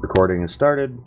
Recording has started.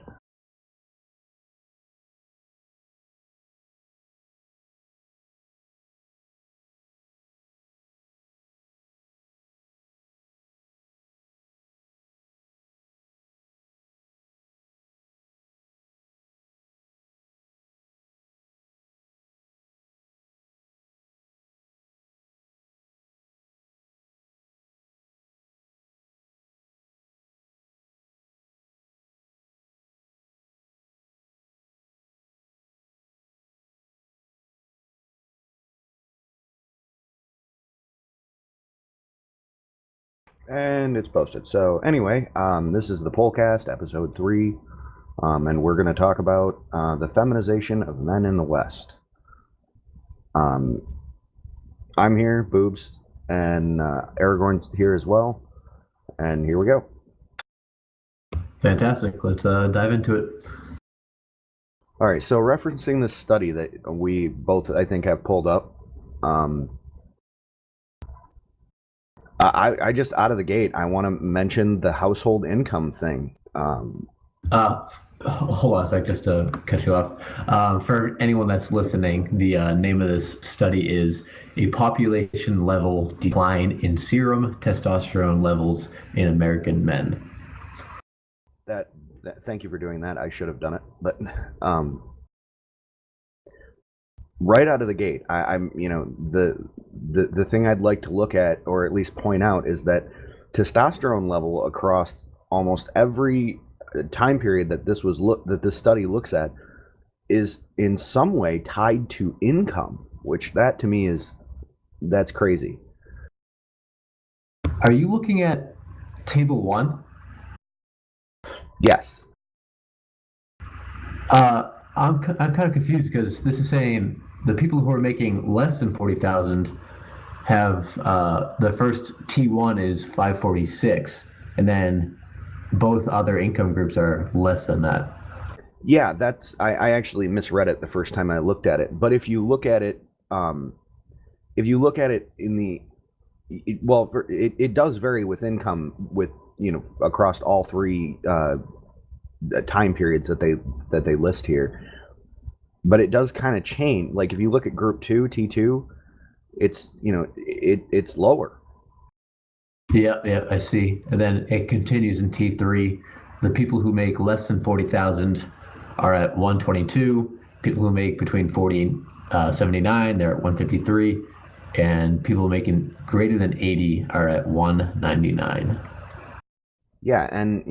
And it's posted. So anyway, this is the Poalcast, episode 3, and we're going to talk about the feminization of men in the West. I'm here, Boobs, and Aragorn's here as well, and here we go. Fantastic. Let's dive into it. All right, so referencing this study that we both, I think, have pulled up, I just out of the gate, I want to mention the household income thing. Hold on a sec, just to cut you off. For anyone that's listening, the name of this study is A Population Level Decline in Serum Testosterone Levels in American Men. Thank you for doing that. I should have done it, but right out of the gate, I'm the thing I'd like to look at, or at least point out, is that testosterone level across almost every time period that this study looks at is in some way tied to income, which that to me that's crazy. Are you looking at Table 1? Yes. I'm kind of confused because this is saying the people who are making less than 40,000 have the first T1 is 546, and then both other income groups are less than that. Yeah, I actually misread it the first time I looked at it. But if you look at it, in it does vary with income with across all three time periods that they list here. But it does kind of change. Like if you look at Group 2, T2, it's it's lower. Yeah, I see. And then it continues in T3. The people who make less than 40,000 are at 122. People who make between 40 and 79, they're at 153. And people making greater than 80 are at 199. Yeah, and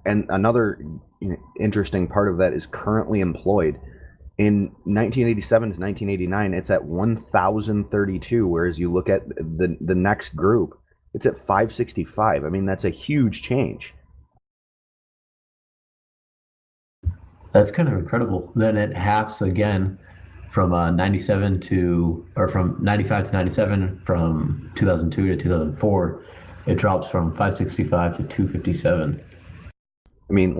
and another interesting part of that is currently employed. In 1987 to 1989, it's at 1,032, whereas you look at the next group, it's at 565. I mean, that's a huge change. That's kind of incredible. Then it halves again from 97 to, or from 95 to 97, from 2002 to 2004. It drops from 565 to 257. I mean,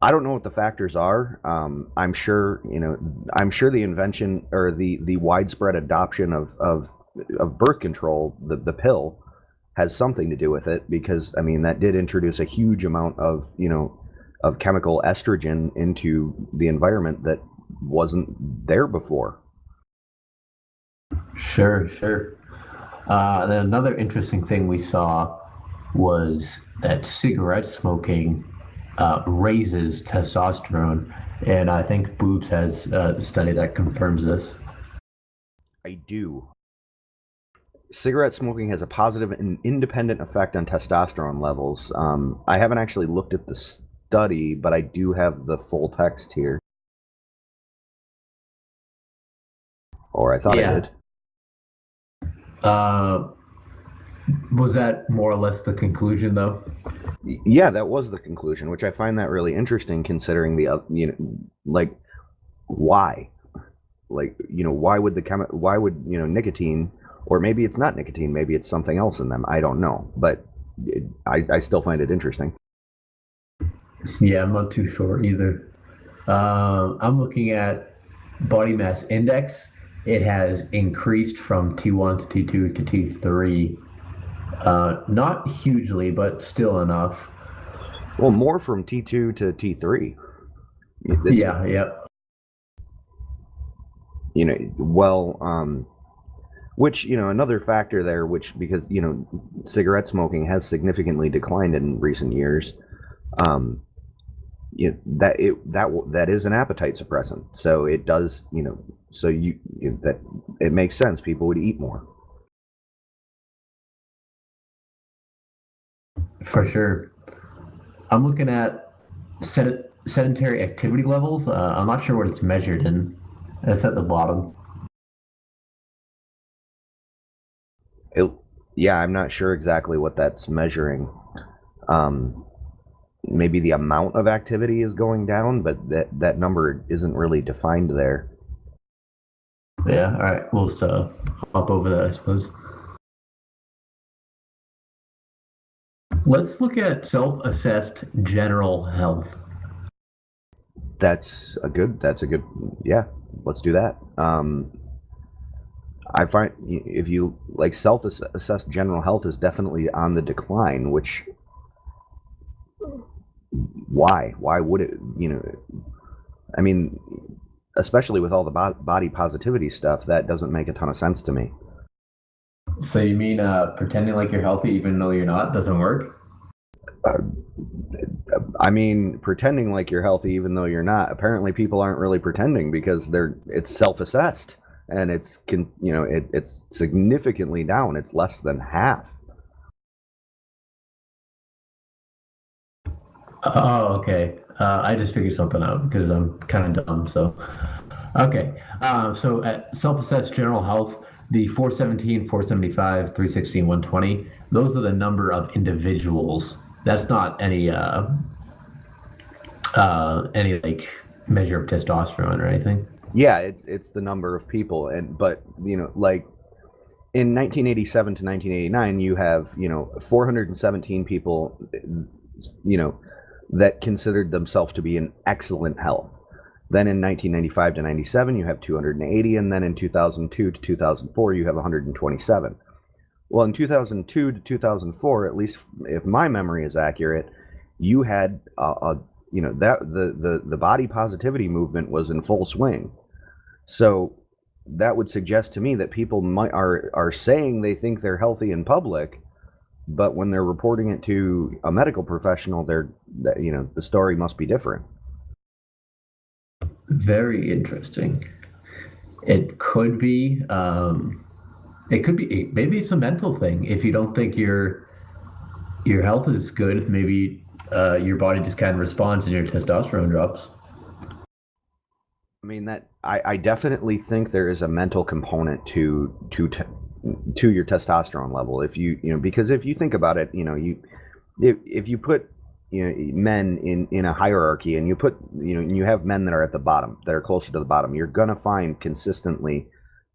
I don't know what the factors are. I'm sure the invention or the widespread adoption of birth control, the pill, has something to do with it, because I mean that did introduce a huge amount of chemical estrogen into the environment that wasn't there before. Sure. Then another interesting thing we saw was that cigarette smoking raises testosterone, and I think Boobs has a study that confirms this. I do. Cigarette smoking has a positive and independent effect on testosterone levels. I haven't actually looked at the study, but I do have the full text here. Or I thought I did. Was that more or less the conclusion, though? Yeah, that was the conclusion, which I find that really interesting, considering why, why would nicotine, or maybe it's not nicotine, maybe it's something else in them. I don't know, but I still find it interesting. Yeah, I'm not too sure either. I'm looking at body mass index. It has increased from T1 to T2 to T3. Not hugely, but still enough. Well, more from T2 to T3. It's, Yeah, yep. you know, well, which, another factor there, which, because, cigarette smoking has significantly declined in recent years. Um, that is an appetite suppressant. So it does, so that it makes sense. People would eat more. For sure. I'm looking at sedentary activity levels. I'm not sure what it's measured in. It's at the bottom. It, yeah, I'm not sure exactly what that's measuring. Um, Maybe the amount of activity is going down, but that number isn't really defined there. Yeah, all right. We'll just hop over that, I suppose. Let's look at self-assessed general health. That's a good, yeah, let's do that. I find if you like self-assessed general health is definitely on the decline, which why would it, I mean, especially with all the body positivity stuff, that doesn't make a ton of sense to me. So you mean pretending like you're healthy even though you're not doesn't work? Uh, I mean, pretending like you're healthy even though you're not. Apparently, people aren't really pretending because it's self-assessed, and it's significantly down. It's less than half. Oh, okay. I just figured something out because I'm kind of dumb. So, okay. So at self-assessed general health, the 417, 475, 316, 120, those are the number of individuals. That's not any like measure of testosterone or anything. Yeah, it's the number of people, but like in 1987 to 1989, you have 417 people, you know, that considered themselves to be in excellent health. Then in 1995 to 97, you have 280, and then in 2002 to 2004, you have 127. Well, in 2002 to 2004, at least if my memory is accurate, you had that the body positivity movement was in full swing. So that would suggest to me that people are saying they think they're healthy in public, but when they're reporting it to a medical professional, the story must be different. Very interesting. It could be. It could be. Maybe it's a mental thing. If you don't think your health is good, maybe your body just kind of responds and your testosterone drops. I mean that I definitely think there is a mental component to your testosterone level. If because if you think about it, if you put men in a hierarchy, and you have men that are at the bottom, that are closer to the bottom, you're gonna find consistently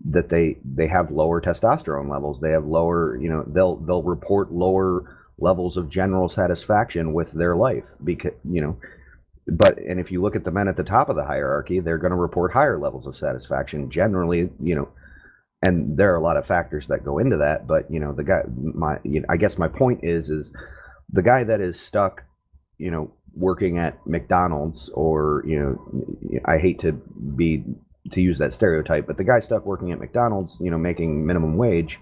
that they have lower testosterone levels. They have lower, they'll report lower levels of general satisfaction with their life, because and if you look at the men at the top of the hierarchy, they're going to report higher levels of satisfaction generally, and there are a lot of factors that go into that. But the guy, I guess my point is the guy that is stuck, working at McDonald's, or I hate to use that stereotype, but the guy stuck working at McDonald's, making minimum wage,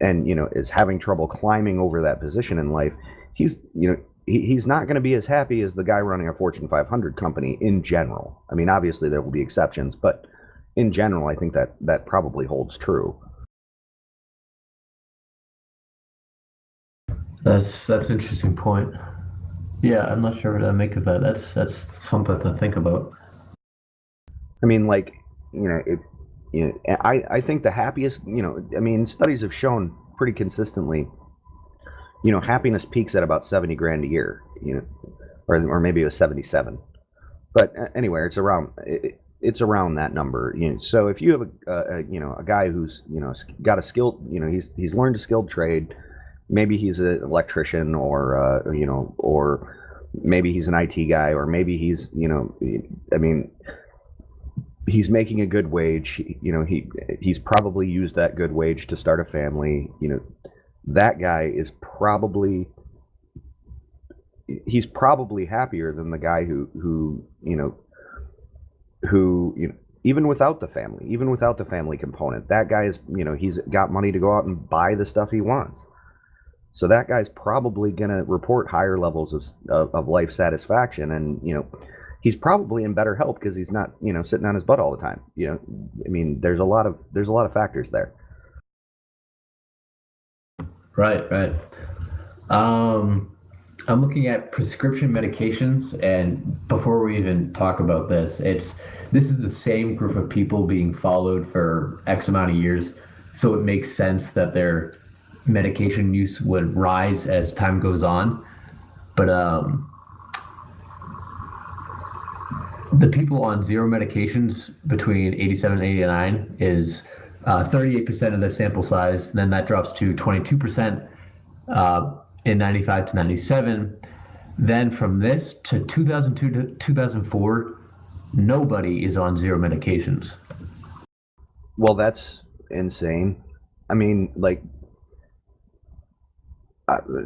and is having trouble climbing over that position in life. He's not going to be as happy as the guy running a Fortune 500 company in general. I mean, obviously there will be exceptions, but in general, I think that probably holds true. That's an interesting point. Yeah, I'm not sure what to make of that. That's something to think about. I mean, like, if I think the happiest, I mean, studies have shown pretty consistently, happiness peaks at about 70 grand a year, or maybe it was 77. But anyway, it's around that number. So if you have a guy who's got a skill, he's learned a skilled trade. Maybe he's an electrician, or maybe he's an IT guy, or maybe I mean, he's making a good wage. He's probably used that good wage to start a family. That guy is probably he's probably happier than the guy who even without the family component, that guy is, he's got money to go out and buy the stuff he wants. So that guy's probably going to report higher levels of life satisfaction, and he's probably in better health because he's not sitting on his butt all the time. I mean, there's a lot of factors there. Right, right. I'm looking at prescription medications, and before we even talk about this, this is the same group of people being followed for X amount of years, so it makes sense that their medication use would rise as time goes on. But the people on zero medications between 87 and 89 is 38% of the sample size. Then that drops to 22% in 95 to 97. Then from this to 2002 to 2004, nobody is on zero medications. Well, that's insane. I mean, like,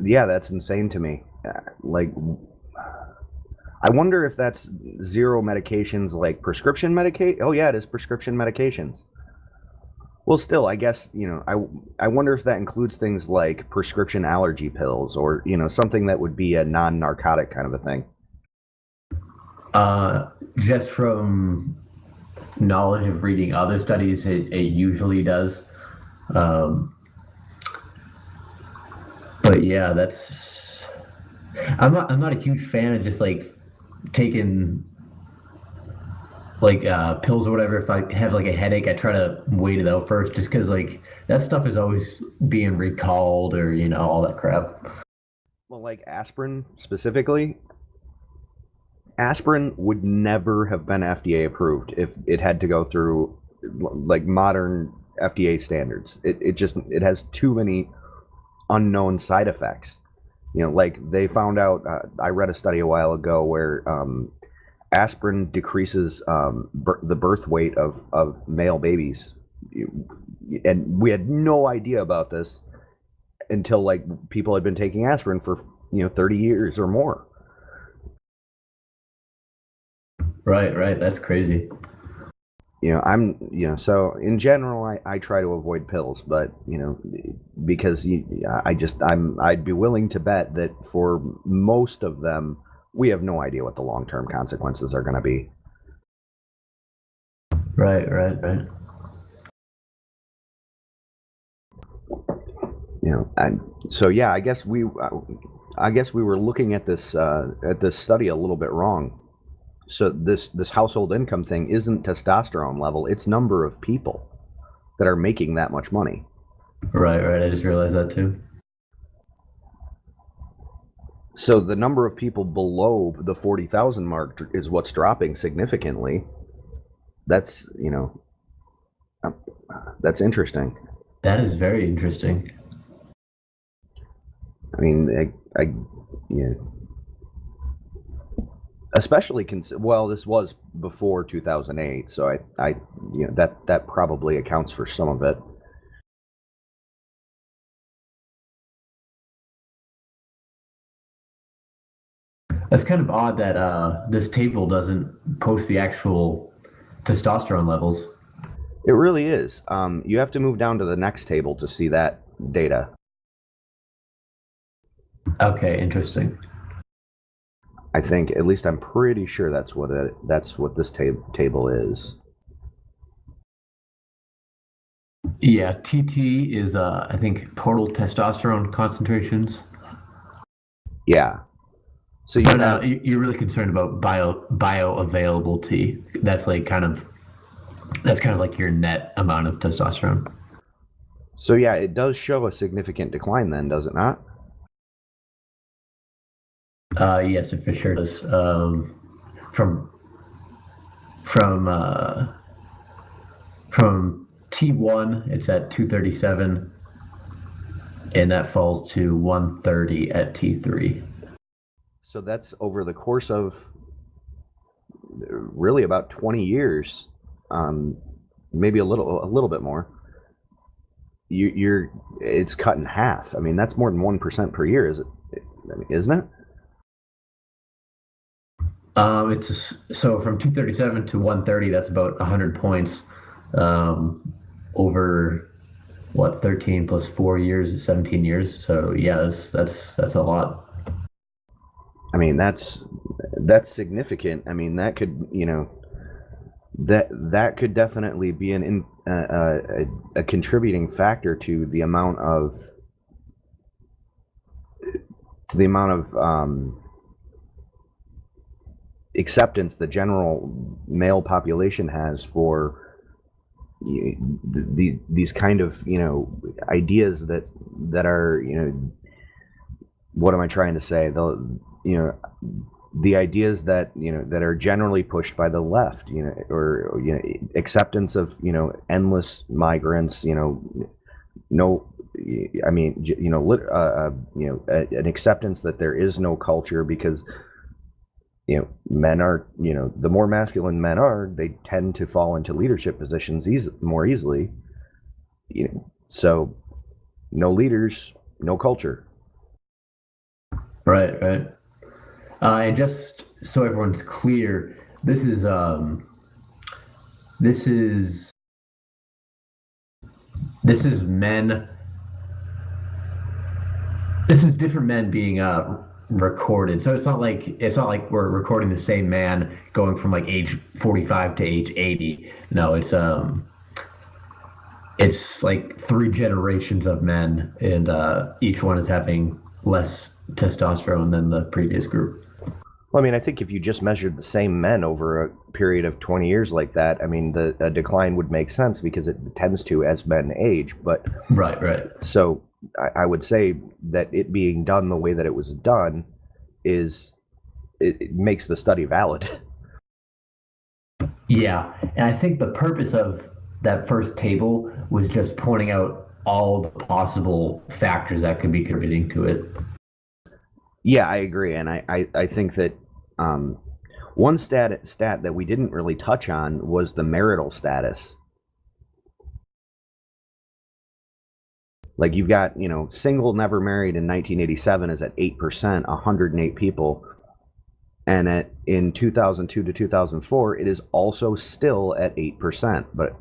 yeah, that's insane to me. Like, I wonder if that's zero medications, like prescription medicate. Oh yeah, it is prescription medications. Well, still, I guess I wonder if that includes things like prescription allergy pills, or something that would be a non-narcotic kind of a thing. Just from knowledge of reading other studies, it usually does. But yeah, I'm not a huge fan of just like taking like pills or whatever. If I have like a headache, I try to wait it out first, just because like that stuff is always being recalled, or all that crap. Well, like aspirin specifically, aspirin would never have been FDA approved if it had to go through like modern FDA standards. It has too many unknown side effects. Like they found out. I read a study a while ago where aspirin decreases the birth weight of male babies, and we had no idea about this until like people had been taking aspirin for 30 years or more. Right. That's crazy. So in general, I try to avoid pills, but because I'd be willing to bet that for most of them, we have no idea what the long-term consequences are going to be. Right. And so yeah, I guess we were looking at this study a little bit wrong. So this household income thing isn't testosterone level; it's number of people that are making that much money. Right. I just realized that too. So the number of people below the 40,000 mark is what's dropping significantly. That's that's interesting. That is very interesting. I mean, especially well, this was before 2008, so I that probably accounts for some of it. That's kind of odd that this table doesn't post the actual testosterone levels. It really is. You have to move down to the next table to see that data. Okay, interesting. I think, at least I'm pretty sure that's what this table is. Yeah, TT is I think total testosterone concentrations. Yeah. So you're really concerned about bioavailable T. That's kind of like your net amount of testosterone. So yeah, it does show a significant decline then, does it not? Yes, it for sure does. From T1, it's at 237, and that falls to 130 at T3. So that's over the course of really about 20 years, maybe a little bit more. It's cut in half. I mean, that's more than 1% per year, isn't it? So from 237 to 130, that's about 100 points over what 13 plus 4 years is 17 years. So yeah, that's a lot. I mean, that's significant. I mean, that could, that could definitely be a contributing factor to the amount of to the amount of acceptance the general male population has for these kind of ideas that are what am I trying to say, you know the ideas that that are generally pushed by the left, or acceptance of endless migrants, no, I mean, an acceptance that there is no culture because men are, the more masculine men are, they tend to fall into leadership positions more easily. So no leaders, no culture. Right, right. And just so everyone's clear, this is um, this is this is men. This is different men being recorded. So it's not like we're recording the same man going from like age 45 to age 80. No, it's like three generations of men, and each one is having less testosterone than the previous group. Well, I mean, I think if you just measured the same men over a period of 20 years like that, I mean, the decline would make sense because it tends to as men age. But Right, right. so I would say that it being done the way that it was done is it makes the study valid. Yeah, and I think the purpose of that first table was just pointing out all the possible factors that could be contributing to it. Yeah, I agree, and I think that um, one stat that we didn't really touch on was the marital status. Like you've got single, never married in 1987 is at 8%, 108 people, and in 2002 to 2004 it is also still at 8%. But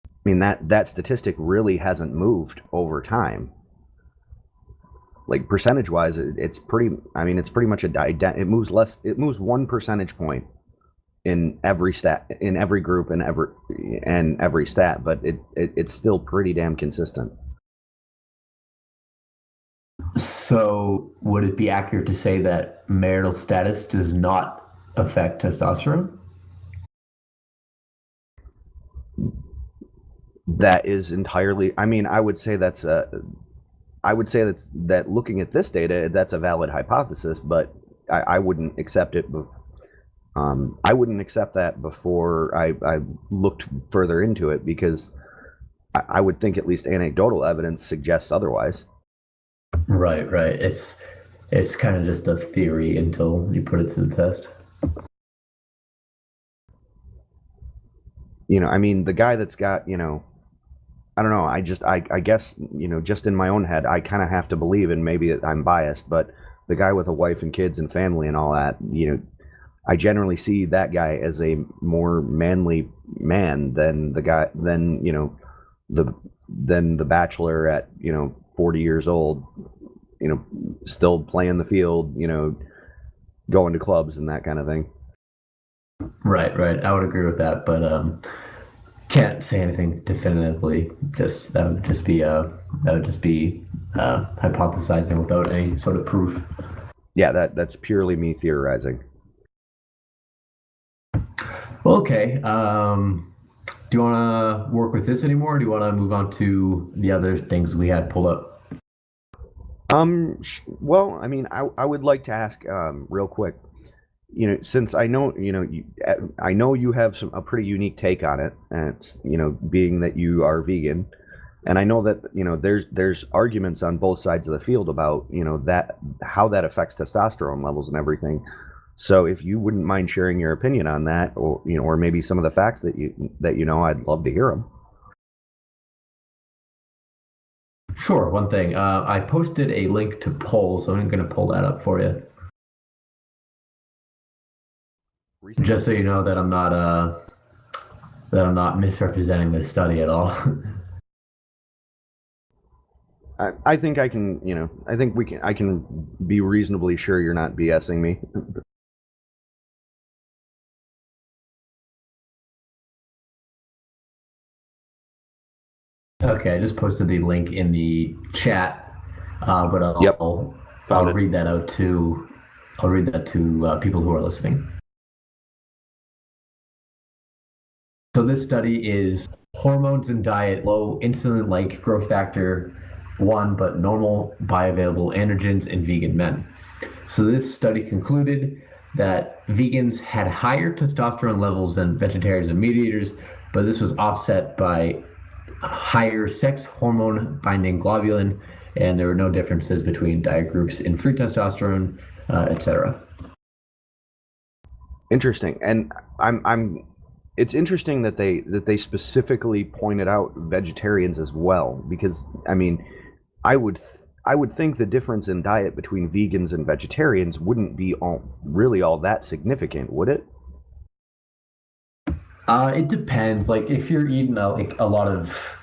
I mean that statistic really hasn't moved over time. Like percentage wise, it's pretty. I mean, it's pretty much it moves less. It moves 1 percentage point in every stat, in every group, and every stat, but it's still pretty damn consistent. So, would it be accurate to say that marital status does not affect testosterone? That is entirely. I mean, I would say that's a. I would say that looking at this data, that's a valid hypothesis, but I wouldn't accept it. I wouldn't accept that before I looked further into it because I would think at least anecdotal evidence suggests otherwise. Right, right. It's kind of just a theory until you put it to the test. I mean, the guy that's got, I don't know. I guess, just in my own head, I kind of have to believe, and maybe I'm biased, but the guy with a wife and kids and family and all that, I generally see that guy as a more manly man than the than the bachelor at 40 years old, still playing the field, going to clubs and that kind of thing. Right, right. I would agree with that, but can't say anything definitively. Just that would just be hypothesizing without any sort of proof. Yeah, that's purely me theorizing. Well, okay. Do you want to work with this anymore, or do you want to move on to the other things we had pulled up? Well, I mean, I would like to ask real quick, since I know, I know you have a pretty unique take on it, and it's, being that you are vegan, and I know that, there's arguments on both sides of the field about, that how that affects testosterone levels and everything. So if you wouldn't mind sharing your opinion on that, or, or maybe some of the facts that I'd love to hear them. Sure. One thing. I posted a link to polls, so I'm going to pull that up for you. Recently? Just so you know that I'm not misrepresenting this study at all. I think I can, I think I can be reasonably sure you're not BSing me. Okay, I just posted the link in the chat, but Yep, I'll found it. read that out to people who are listening. So this study is hormones and diet, low insulin-like growth factor 1, but normal bioavailable androgens in vegan men. So this study concluded that vegans had higher testosterone levels than vegetarians and meat eaters, but this was offset by higher sex hormone binding globulin, and there were no differences between diet groups in free testosterone, etc. Interesting, and I'm. It's interesting that they specifically pointed out vegetarians as well, because I mean, I would think the difference in diet between vegans and vegetarians wouldn't be really all that significant, would it? It depends. Like if you're eating a lot of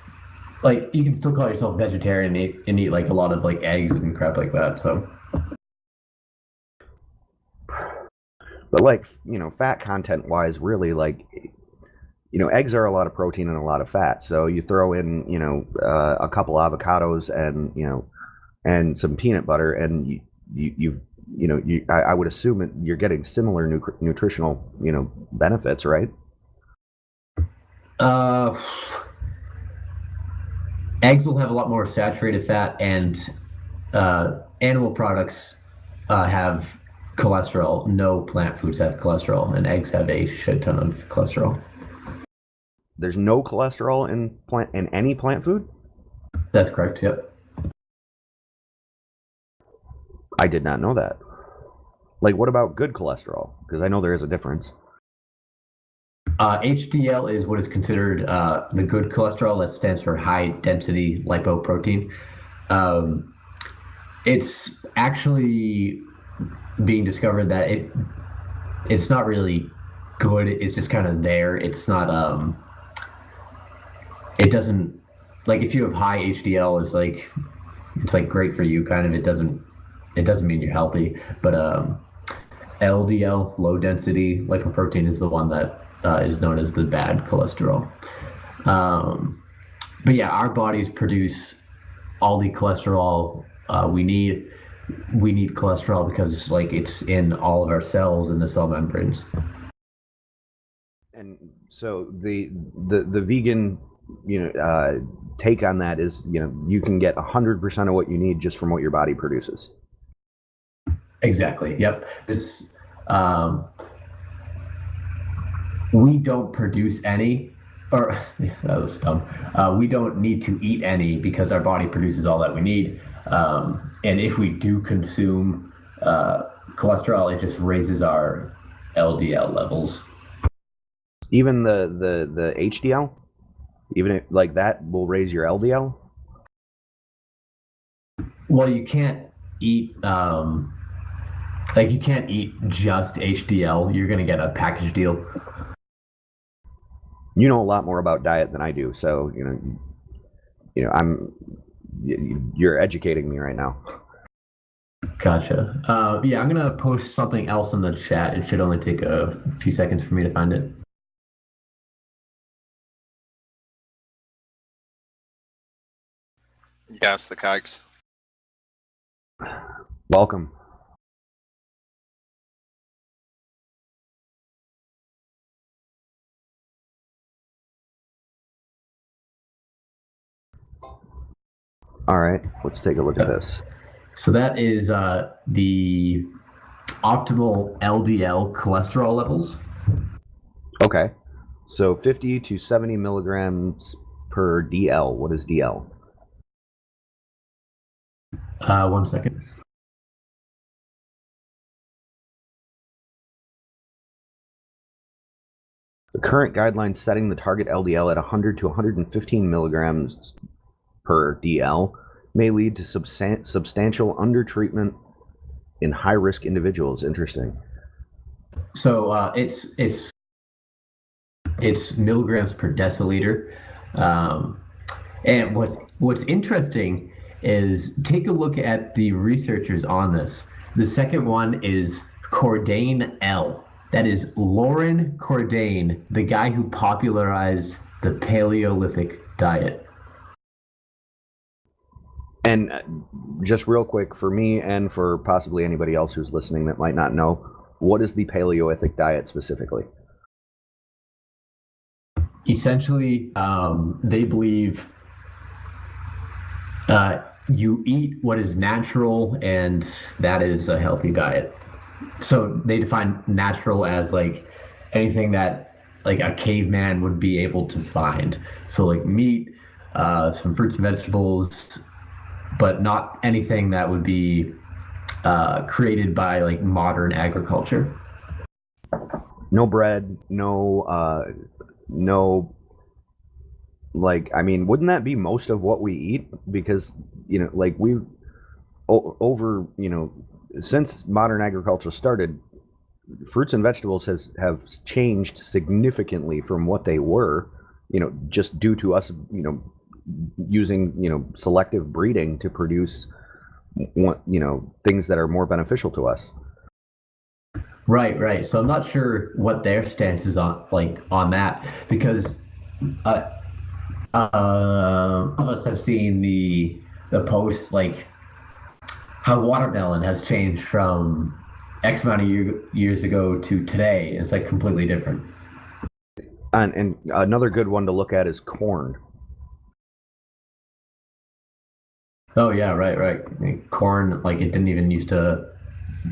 like you can still call yourself vegetarian and eat like a lot of like eggs and crap like that. So But like, fat content wise, really, like, eggs are a lot of protein and a lot of fat. So you throw in, a couple avocados and and some peanut butter, and you've I would assume you're getting similar nutritional benefits, right? uh, eggs will have a lot more saturated fat, and animal products have cholesterol. No plant foods have cholesterol, and eggs have a shit ton of cholesterol. There's no cholesterol in any plant food. That's correct. Yep. I did not know that. Like, what about good cholesterol? Because I know there is a difference. HDL is what is considered the good cholesterol. That stands for high density lipoprotein. Um, it's actually being discovered that it's not really good. It's just kind of there. It's not. It doesn't like if you have high HDL, it's like great for you. Kind of. It doesn't mean you're healthy. But LDL, low density lipoprotein, is the one that is known as the bad cholesterol. Um, but yeah, our bodies produce all the cholesterol we need. We need cholesterol because like it's in all of our cells in the cell membranes. And so the vegan take on that is you can get 100% of what you need just from what your body produces. Exactly. Yep. This um, we don't produce any, or yeah, that was dumb. We don't need to eat any because our body produces all that we need. And if we do consume cholesterol, it just raises our LDL levels. Even the HDL, even if, like that will raise your LDL. Well, you can't eat like you can't eat just HDL. You're gonna get a package deal. You know a lot more about diet than I do, so I'm you're educating me right now. Gotcha. Yeah, I'm gonna post something else in the chat. It should only take a few seconds for me to find it. Gas the cogs. Welcome. All right, let's take a look at this. So that is the optimal LDL cholesterol levels. Okay, so 50 to 70 milligrams per DL. What is DL? 1 second. The current guidelines setting the target LDL at 100 to 115 milligrams per DL may lead to substantial undertreatment in high-risk individuals. Interesting. So it's milligrams per deciliter. Um, and what's interesting is take a look at the researchers on this. The second one is Cordain L. That is Lauren Cordain, the guy who popularized the Paleolithic diet. And just real quick, for me and for possibly anybody else who's listening that might not know, what is the Paleolithic diet specifically? Essentially, they believe you eat what is natural, and that is a healthy diet. So they define natural as like anything that like a caveman would be able to find. So like meat, some fruits and vegetables, but not anything that would be created by like modern agriculture. No bread, no, like, I mean, wouldn't that be most of what we eat? Because, like we've over, since modern agriculture started, fruits and vegetables have changed significantly from what they were, just due to us, using, selective breeding to produce, things that are more beneficial to us. Right, right. So I'm not sure what their stance is on that because some of us have seen the posts like how watermelon has changed from X amount of years ago to today. It's like completely different. And another good one to look at is corn. Oh yeah, right, right. I mean, corn, like it didn't even used to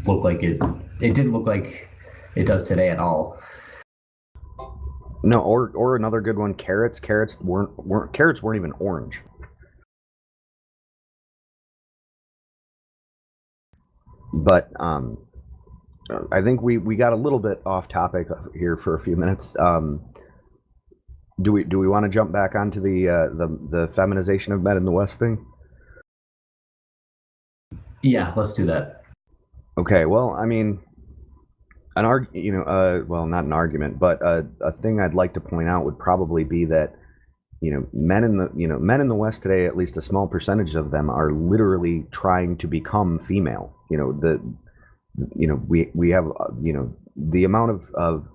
look like it. It didn't look like it does today at all. No, or another good one, carrots. Carrots weren't even orange. But I think we got a little bit off topic here for a few minutes. Do we want to jump back onto the feminization of men in the West thing? Yeah, let's do that. Okay, well, I mean, well, not an argument, but a thing I'd like to point out would probably be that men in the West today, at least a small percentage of them, are literally trying to become female. We have the amount of,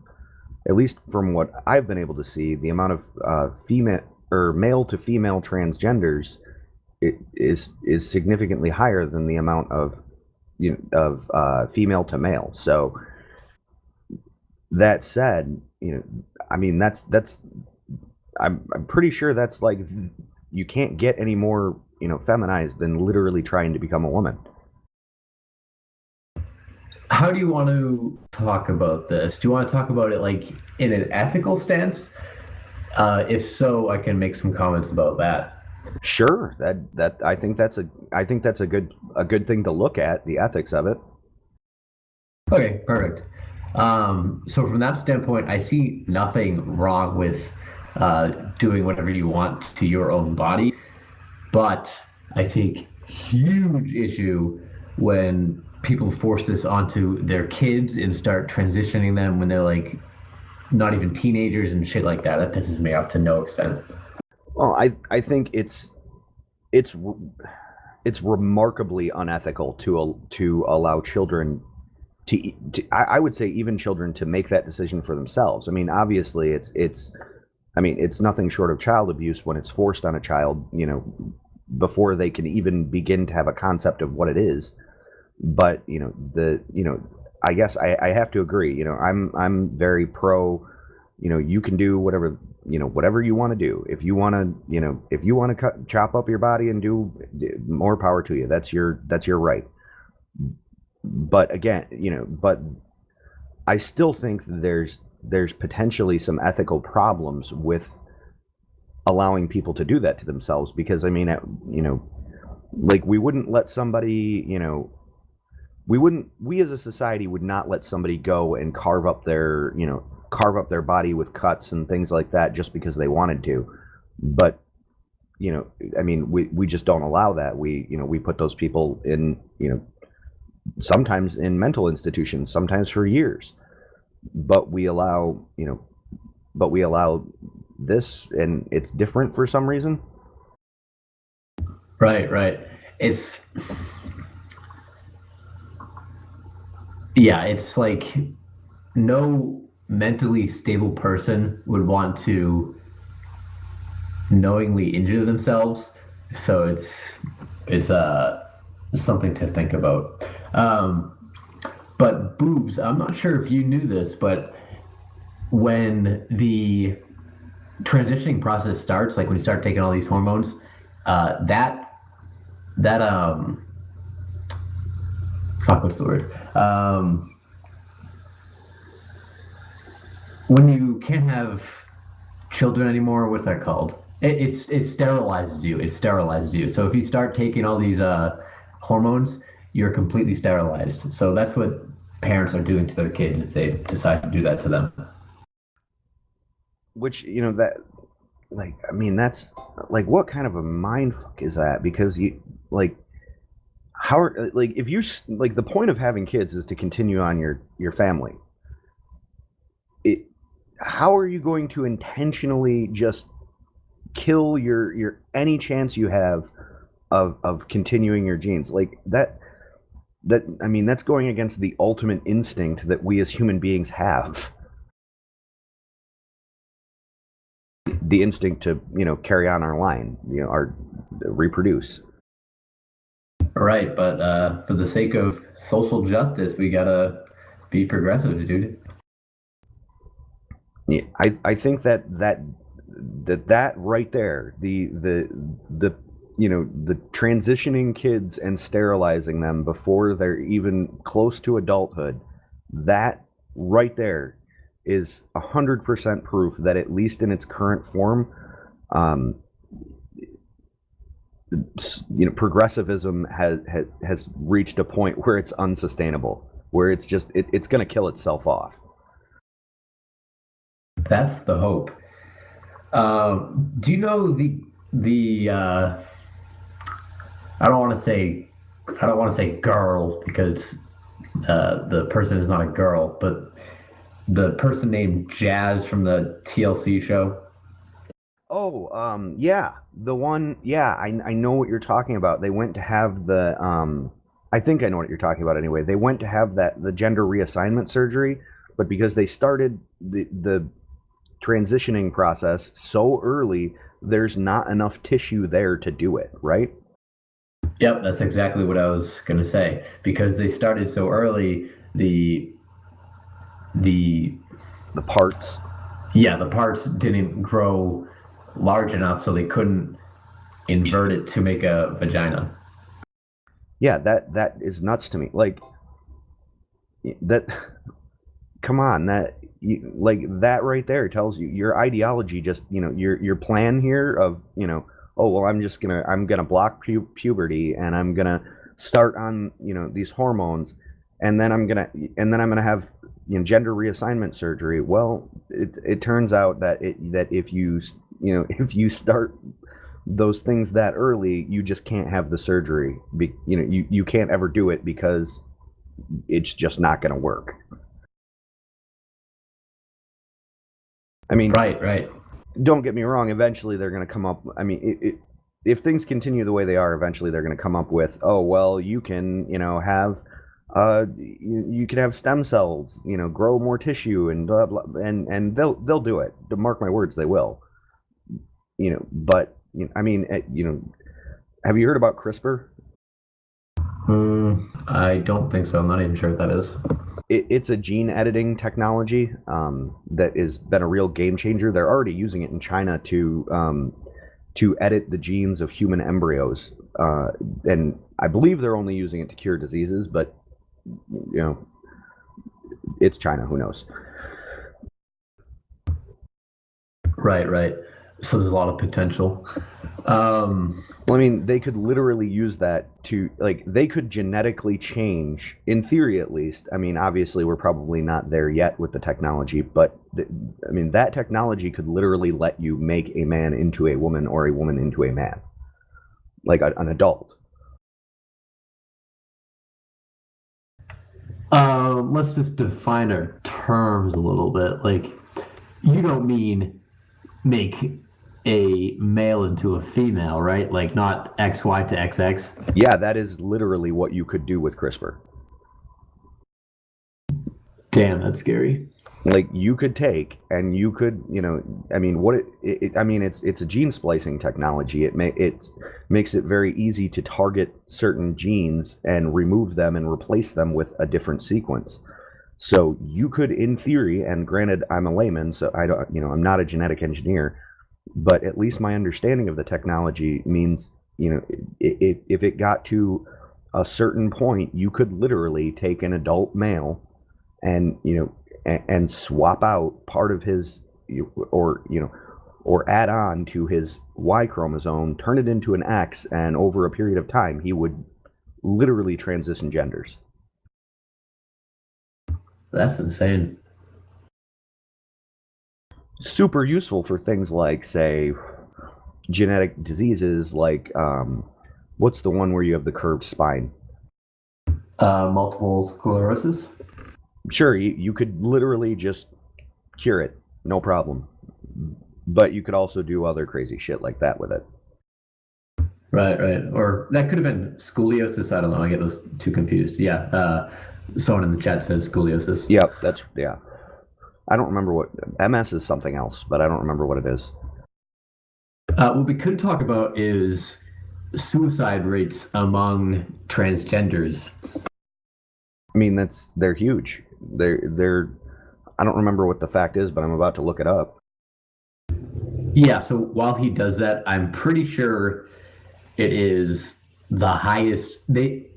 at least from what I've been able to see, the amount of female or male to female transgenders is significantly higher than the amount of female to male. So that said, I mean that's I'm pretty sure that's like you can't get any more feminized than literally trying to become a woman. How do you want to talk about this? Do you want to talk about it like in an ethical stance? If so, I can make some comments about that. Sure, that I think that's a good thing to look at, the ethics of it. Okay, perfect. So from that standpoint, I see nothing wrong with doing whatever you want to your own body, but I take huge issue when people force this onto their kids and start transitioning them when they're like not even teenagers and shit like that. That pisses me off to no extent. Well, I think it's it's remarkably unethical to allow children I would say even children to make that decision for themselves. I mean, obviously it's nothing short of child abuse when it's forced on a child, before they can even begin to have a concept of what it is. But I guess I have to agree. I'm very pro. You can do whatever you want to do. If you want to chop up your body and do more power to you. That's your right. But again, but I still think there's potentially some ethical problems with allowing people to do that to themselves, because I mean, like we wouldn't let somebody, we as a society would not let somebody go and carve up their body with cuts and things like that just because they wanted to. But I mean, we just don't allow that. We put those people in, sometimes in mental institutions, sometimes for years. but we allow, but we allow this, and it's different for some reason. Right, right. It's it's like no mentally stable person would want to knowingly injure themselves. So it's something to think about. But boobs, I'm not sure if you knew this, but when the transitioning process starts, like when you start taking all these hormones, that fuck, what's the word? When you can't have children anymore, what's that called? It sterilizes you. It sterilizes you. So if you start taking all these hormones, you're completely sterilized. So that's what parents are doing to their kids if they decide to do that to them. Which, that, like, I mean, that's like, what kind of a mind fuck is that? Because how are, like, if you like, the point of having kids is to continue on your family. It How are you going to intentionally just kill your any chance you have of continuing your genes? Like that, I mean, that's going against the ultimate instinct that we as human beings have. The instinct to, carry on our line, our reproduce. Right, but for the sake of social justice, we gotta be progressive, dude. Yeah, I think that right there, the the transitioning kids and sterilizing them before they're even close to adulthood, that right there is 100% proof that, at least in its current form, um, progressivism has reached a point where it's unsustainable, where it's going to kill itself off. That's the hope. Do you know the I don't want to say girl because the person is not a girl, but the person named Jazz from the TLC show. Oh, yeah, the one. Yeah, I know what you're talking about. They went to have the I think I know what you're talking about. Anyway, they went to have the gender reassignment surgery, but because they started the transitioning process so early, there's not enough tissue there to do it, right? Yep, that's exactly what I was gonna say. Because they started so early, the The parts. the parts didn't grow large enough, so they couldn't invert it to make a vagina. Yeah, that is nuts to me. Like that. Come on, like that right there tells you your ideology. Just, your plan here of, oh well, I'm gonna block puberty, and I'm gonna start on, these hormones, and then I'm gonna have, gender reassignment surgery. Well, it turns out that if you if you start those things that early, you just can't have the surgery. You can't ever do it because it's just not going to work. I mean, Right, right. don't get me wrong. Eventually, they're going to come up. I mean, if things continue the way they are, eventually they're going to come up with, oh well, you can, have, you can have stem cells, grow more tissue, and blah blah, and they'll do it. To mark my words, they will. But I mean, have you heard about CRISPR? I don't think so. I'm not even sure what that is. It's a gene editing technology that has been a real game changer. They're already using it in China to edit the genes of human embryos, and I believe they're only using it to cure diseases. But it's China. Who knows? Right, right. So there's a lot of potential. Well, I mean, they could literally use that to, like, they could genetically change, in theory at least. I mean, obviously, we're probably not there yet with the technology, but I mean, that technology could literally let you make a man into a woman or a woman into a man, like an adult. let's just define our terms a little bit. Like, you don't mean make a male into a female, right? Like not XY to XX. Yeah, that is literally what you could do with CRISPR. Damn, that's scary. Like you could take and you could, I mean, I mean, it's a gene splicing technology. It makes it very easy to target certain genes and remove them and replace them with a different sequence. So you could, in theory, and granted, I'm a layman, so I don't, I'm not a genetic engineer, but at least my understanding of the technology means, if it got to a certain point, you could literally take an adult male and, and swap out part of his, or add on to his Y chromosome, turn it into an X, and over a period of time, he would literally transition genders. That's insane. Super useful for things like, say, genetic diseases like, what's the one where you have the curved spine? Multiple sclerosis? Sure, you could literally just cure it, no problem. But you could also do other crazy shit like that with it. Right. Or that could have been scoliosis. I don't know. I get those two confused. Yeah. Someone in the chat says scoliosis. Yep, yeah. I don't remember what MS is. Something else, but I don't remember what it is. What we could talk about is suicide rates among transgenders. I mean, they're huge. They're I don't remember what the fact is, but I'm about to look it up. Yeah, so while he does that, I'm pretty sure it is the highest.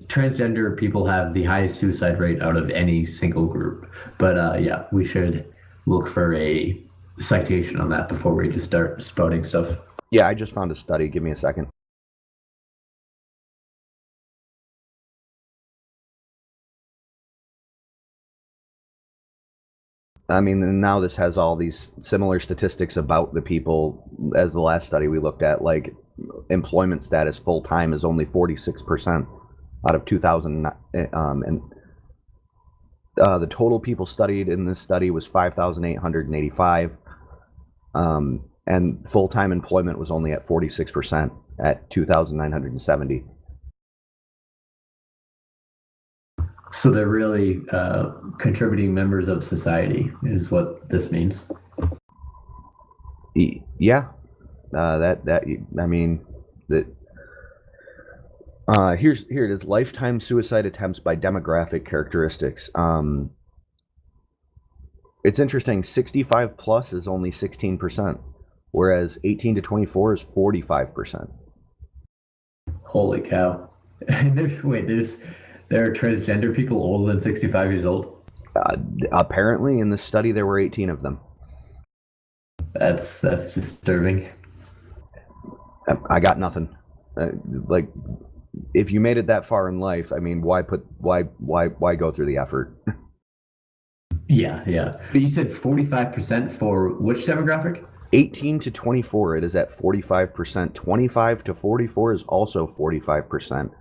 Transgender people have the highest suicide rate out of any single group. But yeah, we should look for a citation on that before we just start spouting stuff. Yeah, I just found a study. Give me a second. I mean, now this has all these similar statistics about the people as the last study we looked at. Like, employment status full time is only 46% out of 2,000, and the total people studied in this study was 5,885, and full time employment was only at 46% at 2,970. So they're really contributing members of society, is what this means. Yeah, I mean that. Here it is. Lifetime suicide attempts by demographic characteristics. It's interesting. 65 plus is only 16%, whereas 18 to 24 is 45%. Holy cow! There are transgender people older than 65 years old? Apparently, in this study, there were 18 of them. That's disturbing. I got nothing. Like, if you made it that far in life, I mean, why go through the effort? Yeah. But you said 45% for which demographic? 18 to 24, it is at 45%. 25 to 44 is also 45%.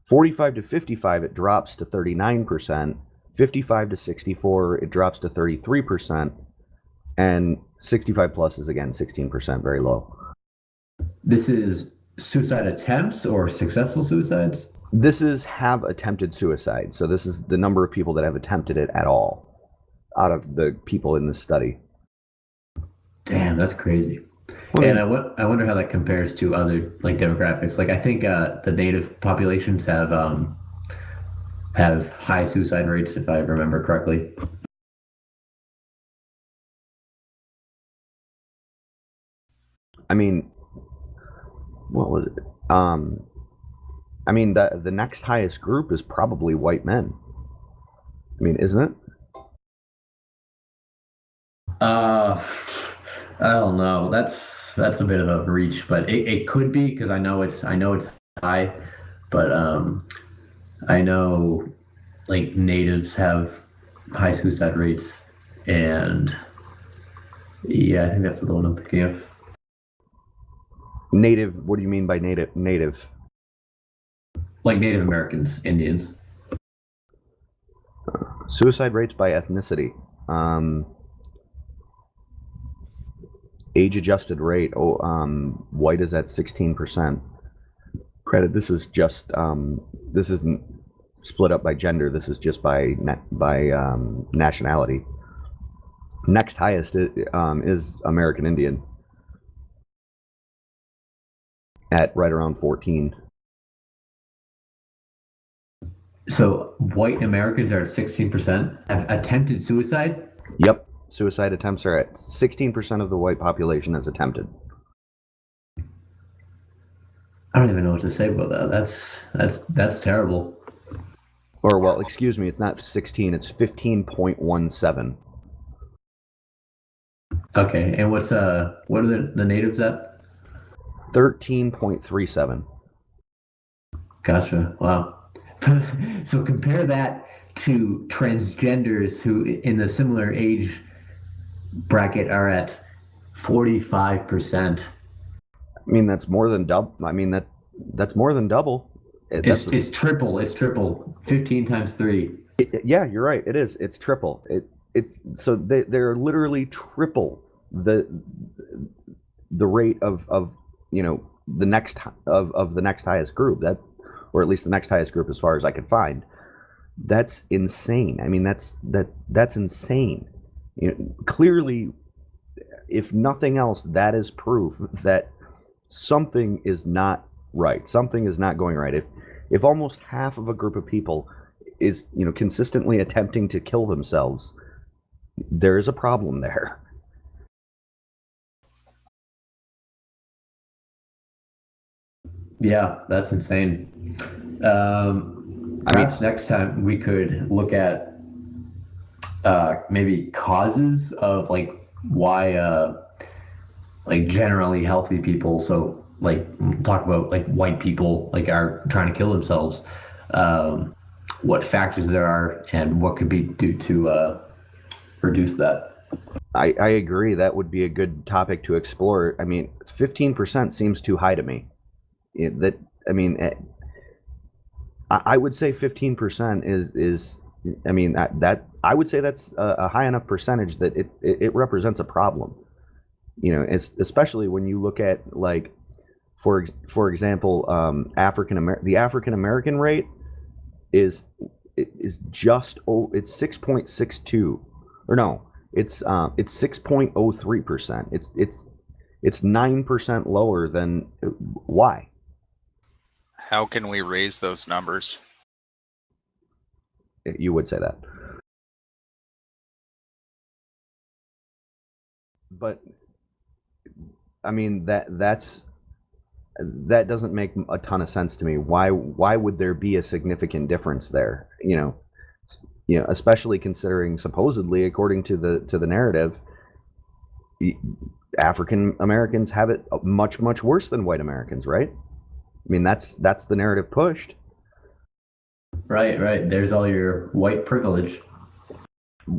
45 to 55, it drops to 39%. 55 to 64, it drops to 33%. And 65 plus is, again, 16%, very low. This is suicide attempts or successful suicides? This is have attempted suicide. So this is the number of people that have attempted it at all out of the people in this study. Damn, that's crazy. And I wonder how that compares to other like demographics. Like I think the native populations have high suicide rates, if I remember correctly. I mean, what was it? I mean, the next highest group is probably white men. I mean, isn't it? I don't know. That's a bit of a reach, but it could be because I know it's high, but I know like natives have high suicide rates, and yeah, I think that's the one I'm thinking of. Native. What do you mean by native? Native. Like Native Americans, Indians. Suicide rates by ethnicity. Age-adjusted rate. White is at 16%. Credit. This is just. This isn't split up by gender. This is just by nationality. Next highest is American Indian at right around 14. So white Americans are at 16% have attempted suicide? Yep. Suicide attempts are at 16% of the white population has attempted. I don't even know what to say about that. That's terrible. Or, well, excuse me, it's not 16, it's 15.17. Okay, and what are the natives at? 13.37. Gotcha. Wow. So compare that to transgenders who in the similar age bracket are at 45%. I mean, that's more than double. I mean, that's more than double. It's triple. It's triple. 15 times 3. Yeah, you're right. It is. It's triple. It's so they're literally triple the rate of the next highest group, that, or at least the next highest group as far as I could find. That's insane. I mean, that's insane. Clearly, if nothing else, that is proof that something is not right. Something is not going right. If almost half of a group of people is consistently attempting to kill themselves, there is a problem there. Yeah, that's insane. Perhaps next time we could look at maybe causes of why generally healthy people, so talk about white people are trying to kill themselves, what factors there are and what could be due to reduce that. I agree. That would be a good topic to explore. I mean, 15% seems too high to me. I would say 15% is. I mean, that I would say that's a high enough percentage that it represents a problem. It's especially when you look at for example, the African American rate is just it's 6.62, or no, it's 6.03%. It's 9% lower than. Why? How can we raise those numbers? You would say that. But I mean, that doesn't make a ton of sense to me. Why would there be a significant difference there? Especially considering, supposedly, according to the narrative, African Americans have it much worse than white Americans, right? I mean, that's the narrative pushed. Right. There's all your white privilege.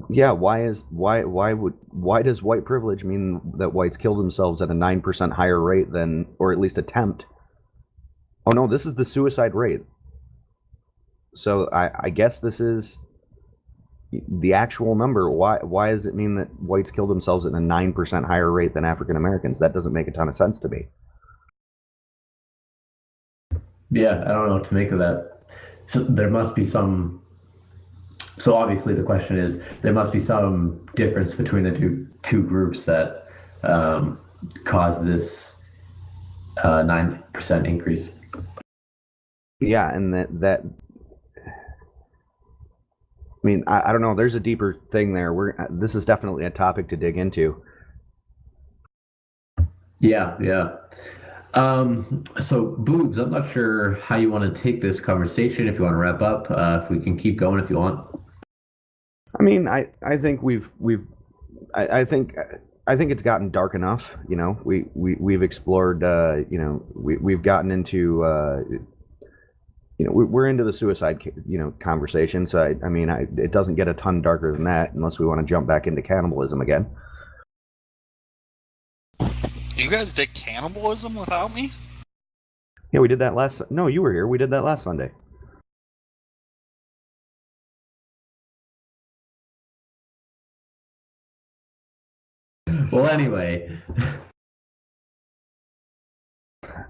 Yeah, why does white privilege mean that whites kill themselves at a 9% higher rate than, or at least attempt? Oh no, this is the suicide rate. So I guess this is the actual number. Why does it mean that whites kill themselves at a 9% higher rate than African Americans? That doesn't make a ton of sense to me. Yeah, I don't know what to make of that. So there must be some. So obviously the question is, there must be some difference between the two groups that cause this 9% increase. Yeah, and that. I mean, I don't know. There's a deeper thing there. This is definitely a topic to dig into. Yeah. So Boobs, I'm not sure how you want to take this conversation. If you want to wrap up, if we can keep going, if you want. I mean, I think I think it's gotten dark enough. We've explored. We've gotten into. We're into the suicide, conversation. So I mean, it doesn't get a ton darker than that unless we want to jump back into cannibalism again. You guys did cannibalism without me? Yeah, we did that last. No, you were here. We did that last Sunday. Well, anyway.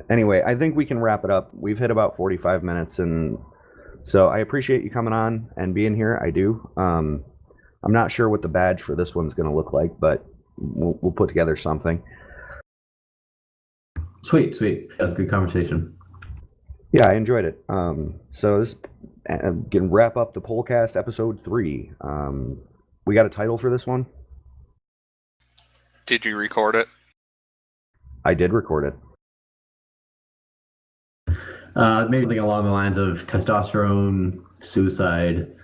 Anyway, I think we can wrap it up. We've hit about 45 minutes, and so I appreciate you coming on and being here. I do. I'm not sure what the badge for this one's going to look like, but we'll put together something. Sweet. That was a good conversation. Yeah, I enjoyed it. So this can wrap up the Poalcast episode 3. We got a title for this one? Did you record it? I did record it. Maybe something along the lines of testosterone suicide.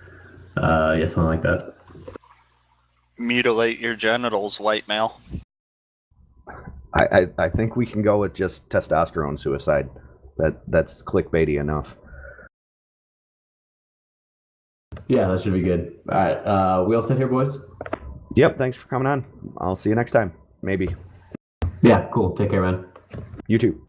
Yeah, something like that. Mutilate your genitals, white male. I think we can go with just testosterone suicide. That's clickbaity enough. Yeah, that should be good. All right. We all set here, boys? Yep, thanks for coming on. I'll see you next time. Maybe. Yeah, cool. Take care, man. You too.